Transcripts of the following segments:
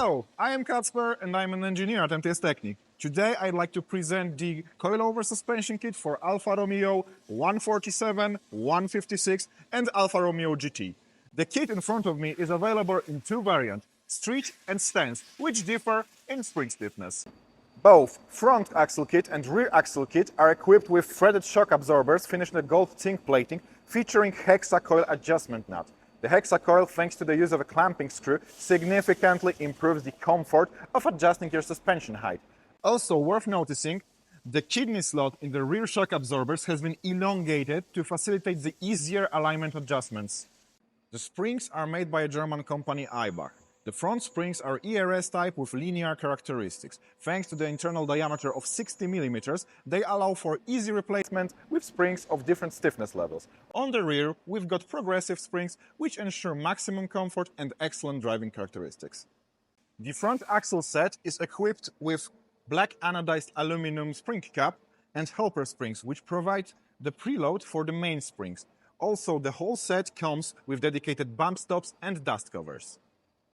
Hello, I am Kacper and I'm an engineer at MTS Technik. Today I'd like to present the Coilover suspension kit for Alfa Romeo 147, 156 and Alfa Romeo GT. The kit in front of me is available in two variants, street and stance, which differ in spring stiffness. Both front axle kit and rear axle kit are equipped with threaded shock absorbers finished in gold zinc plating featuring hexa coil adjustment nut. The hexa coil, thanks to the use of a clamping screw, significantly improves the comfort of adjusting your suspension height. Also worth noticing, the kidney slot in the rear shock absorbers has been elongated to facilitate the easier alignment adjustments. The springs are made by a German company eibach. The front springs are ERS type with linear characteristics. Thanks to the internal diameter of 60 mm, they allow for easy replacement with springs of different stiffness levels. On the rear, we've got progressive springs which ensure maximum comfort and excellent driving characteristics. The front axle set is equipped with black anodized aluminum spring cap and helper springs which provide the preload for the main springs. Also, the whole set comes with dedicated bump stops and dust covers.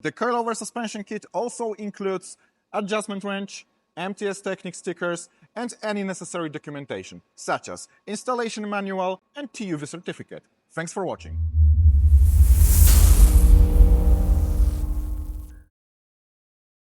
The Coilover suspension kit also includes adjustment wrench, MTS Technik stickers, and any necessary documentation, such as installation manual and TUV certificate. Thanks for watching.